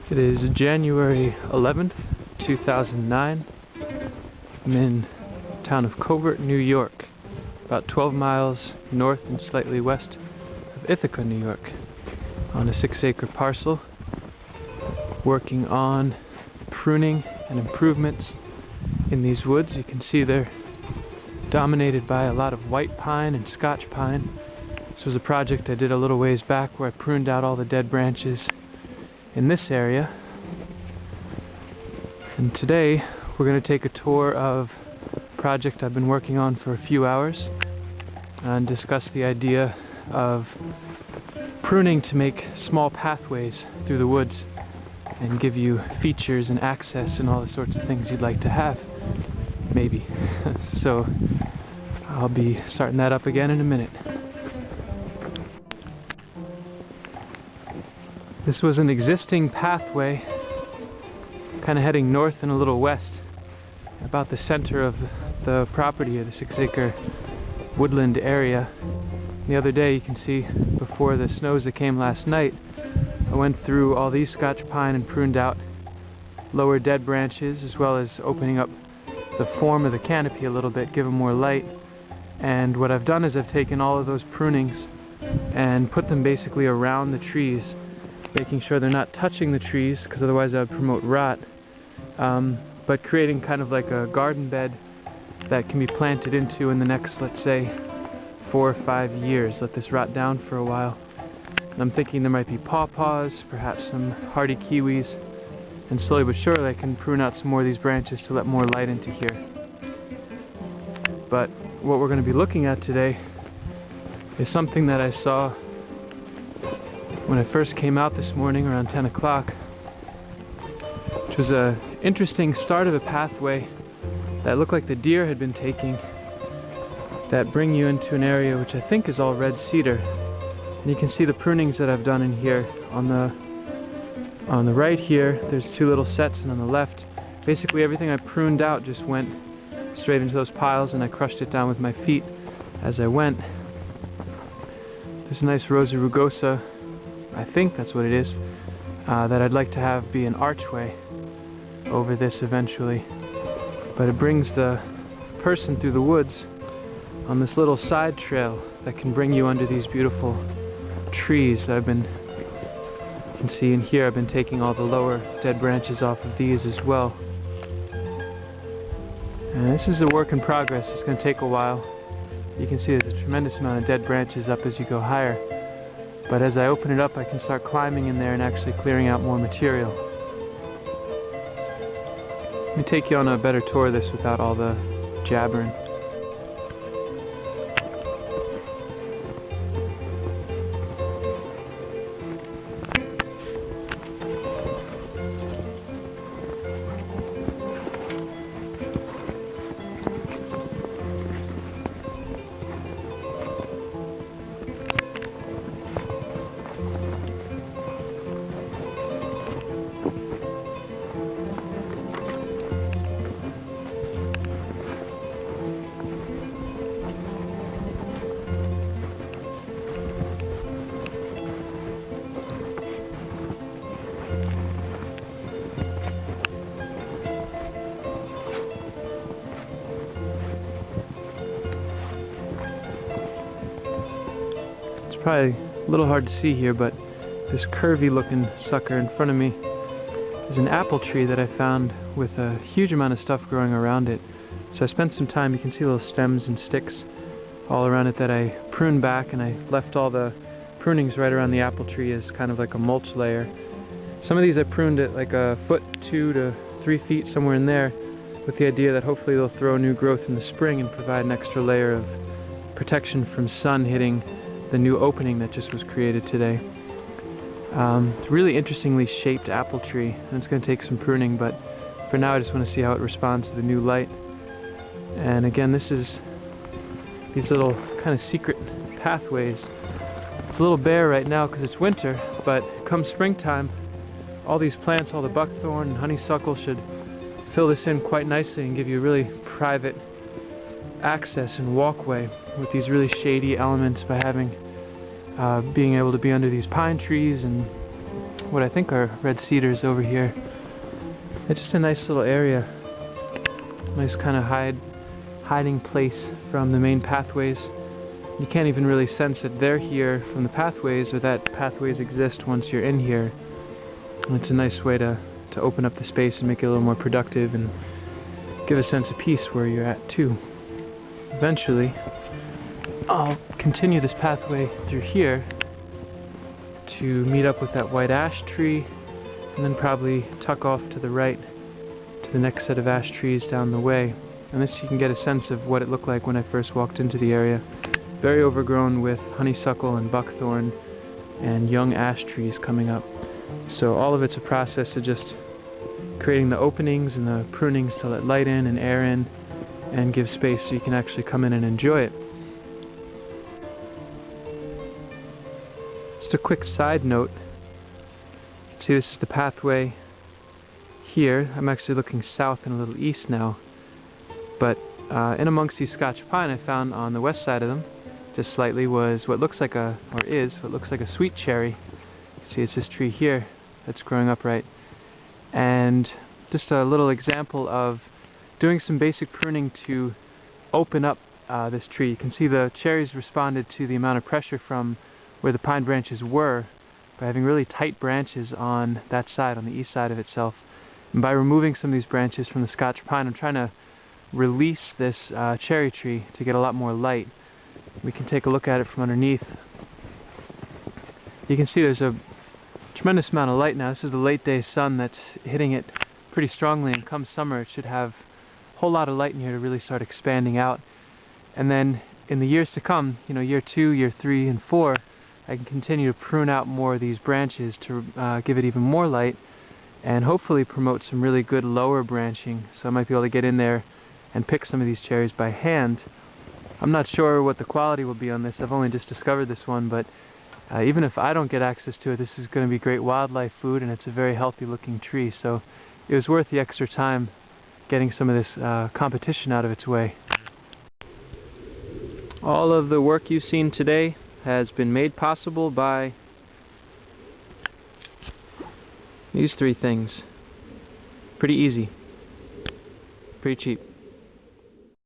It is January 11th, 2009. I'm in the town of Covert, New York, about 12 miles north and slightly west of Ithaca, New York, on a 6-acre parcel, working on pruning and improvements in these woods. You can see they're dominated by a lot of white pine and Scotch pine. This was a project I did a little ways back where I pruned out all the dead branches in this area. And today we're going to take a tour of a project I've been working on for a few hours and discuss the idea of pruning to make small pathways through the woods and give you features and access and all the sorts of things you'd like to have, maybe. So I'll be starting that up again in a minute. This was an existing pathway kind of heading north and a little west, about the center of the property, of the 6-acre woodland area. The other day, you can see before the snows that came last night, I went through all these Scotch pine and pruned out lower dead branches, as well as opening up the form of the canopy a little bit, give them more light. And what I've done is I've taken all of those prunings and put them basically around the trees, making sure they're not touching the trees, because otherwise that would promote rot, but creating kind of like a garden bed that can be planted into in the next, let's say, 4 or 5 years. Let this rot down for a while. And I'm thinking there might be pawpaws, perhaps some hardy kiwis, and slowly but surely I can prune out some more of these branches to let more light into here. But what we're going to be looking at today is something that I saw when I first came out this morning around 10 o'clock, which was an interesting start of a pathway that looked like the deer had been taking, that bring you into an area which I think is all red cedar. And you can see the prunings that I've done in here. On the right here, there's 2 little sets, and on the left, basically everything I pruned out just went straight into those piles, and I crushed it down with my feet as I went. There's a nice Rosa rugosa, I think that's what it is, that I'd like to have be an archway over this eventually. But it brings the person through the woods on this little side trail that can bring you under these beautiful trees that you can see in here. I've been taking all the lower dead branches off of these as well. And this is a work in progress. It's going to take a while. You can see there's a tremendous amount of dead branches up as you go higher. But as I open it up, I can start climbing in there and actually clearing out more material. Let me take you on a better tour of this without all the jabbering. Probably a little hard to see here, but this curvy looking sucker in front of me is an apple tree that I found with a huge amount of stuff growing around it. So I spent some time, you can see little stems and sticks all around it that I pruned back, and I left all the prunings right around the apple tree as kind of like a mulch layer. Some of these I pruned at like a foot, 2 to 3 feet, somewhere in there, with the idea that hopefully they'll throw new growth in the spring and provide an extra layer of protection from sun hitting the new opening that just was created today. It's a really interestingly shaped apple tree, and it's going to take some pruning, but for now I just want to see how it responds to the new light. And again, this is these little kind of secret pathways. It's a little bare right now because it's winter, but come springtime, all these plants, all the buckthorn and honeysuckle should fill this in quite nicely and give you a really private access and walkway with these really shady elements by having being able to be under these pine trees and what I think are red cedars over here. It's just a nice little area. Nice kind of hiding place from the main pathways. You can't even really sense that they're here from the pathways, or that pathways exist once you're in here. And it's a nice way to open up the space and make it a little more productive and give a sense of peace where you're at too. Eventually, I'll continue this pathway through here to meet up with that white ash tree, and then probably tuck off to the right to the next set of ash trees down the way. And this you can get a sense of what it looked like when I first walked into the area. Very overgrown with honeysuckle and buckthorn and young ash trees coming up. So all of it's a process of just creating the openings and the prunings to let light in and air in and give space so you can actually come in and enjoy it. Just a quick side note. You can see this is the pathway here. I'm actually looking south and a little east now. But in amongst these Scotch pine, I found on the west side of them, just slightly, was what looks like what looks like a sweet cherry. You can see it's this tree here that's growing upright. And just a little example of doing some basic pruning to open up this tree. You can see the cherries responded to the amount of pressure from where the pine branches were by having really tight branches on that side, on the east side of itself. And by removing some of these branches from the Scotch pine, I'm trying to release this cherry tree to get a lot more light. We can take a look at it from underneath. You can see there's a tremendous amount of light now. This is the late day sun that's hitting it pretty strongly, and come summer it should have a whole lot of light in here to really start expanding out. And then in the years to come, you know, year 2, year 3, and 4, I can continue to prune out more of these branches to give it even more light and hopefully promote some really good lower branching. So I might be able to get in there and pick some of these cherries by hand. I'm not sure what the quality will be on this. I've only just discovered this one, but even if I don't get access to it, this is going to be great wildlife food, and it's a very healthy looking tree. So it was worth the extra time getting some of this competition out of its way. All of the work you've seen today has been made possible by these 3 things. Pretty easy, pretty cheap.